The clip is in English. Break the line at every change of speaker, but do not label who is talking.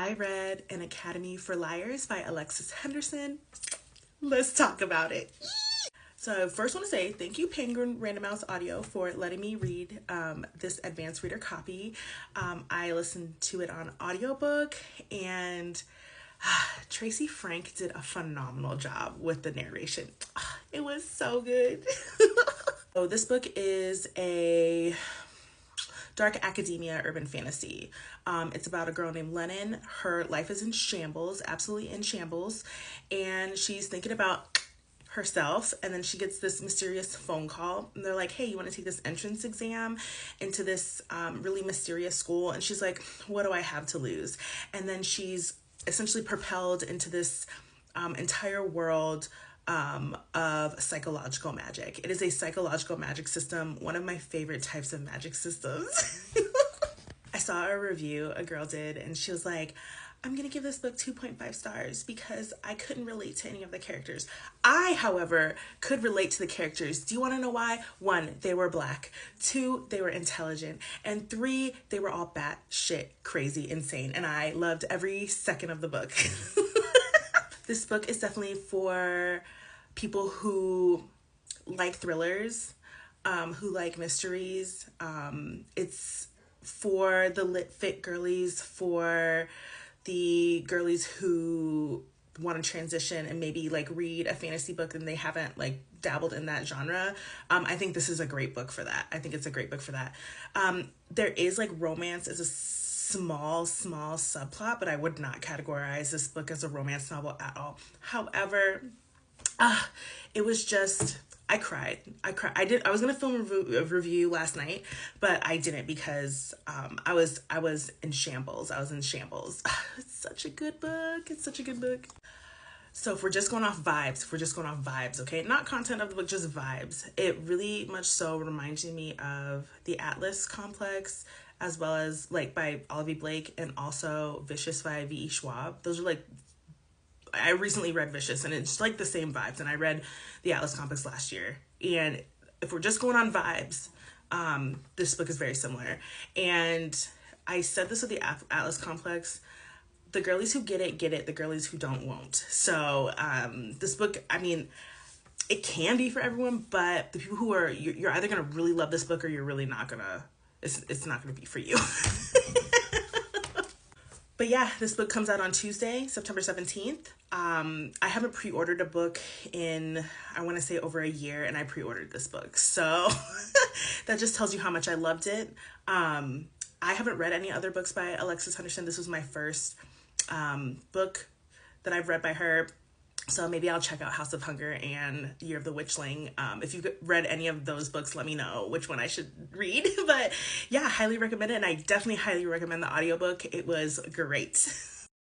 I read An Academy for Liars by Alexis Henderson. Let's talk about it. So I first want to say thank you, Penguin Random House Audio, for letting me read this advanced reader copy. I listened to it on audiobook, and Tracy Frank did a phenomenal job with the narration. It was so good. So this book is a dark academia urban fantasy. It's about a girl named Lennon. Her life is in shambles, absolutely in shambles, and she's thinking about herself, and then she gets this mysterious phone call, and they're like, hey, you want to take this entrance exam into this really mysterious school? And she's like, what do I have to lose? And then she's essentially propelled into this entire world of psychological magic. It is a psychological magic system, one of my favorite types of magic systems. I saw a review a girl did, and she was like, I'm gonna give this book 2.5 stars because I couldn't relate to any of the characters. I, however, could relate to the characters. Do you want to know why? 1, they were Black. 2, they were intelligent. And 3, they were all batshit crazy insane. And I loved every second of the book. This book is definitely for people who like thrillers, who like mysteries. It's for the lit fit girlies, for the girlies who want to transition and maybe like read a fantasy book and they haven't like dabbled in that genre. I think this is a great book for that. I think it's a great book for that. There is like romance as a small subplot, but I would not categorize this book as a romance novel at all. However, it was just, I cried. I was gonna film a review last night, but I didn't because I was in shambles. It's such a good book. So if we're just going off vibes, okay? Not content of the book, just vibes. It really much so reminds me of The Atlas Complex, as well as like by Olivia Blake, and also Vicious by V.E. Schwab. Those are like, I recently read Vicious, and it's like the same vibes, and I read The Atlas Complex last year. And if we're just going on vibes, this book is very similar. And I said this with The Atlas Complex, the girlies who get it, the girlies who don't won't. So this book, I mean, it can be for everyone, but the people who are, you're either gonna really love this book or you're really not gonna, it's not gonna be for you. But yeah, this book comes out on Tuesday, September 17th. I haven't pre-ordered a book in, I want to say, over a year, and I pre-ordered this book. So that just tells you how much I loved it. I haven't read any other books by Alexis Henderson. This was my first book that I've read by her. So maybe I'll check out House of Hunger and Year of the Witchling. If you've read any of those books, let me know which one I should read. But yeah, highly recommend it. And I definitely highly recommend the audiobook. It was great.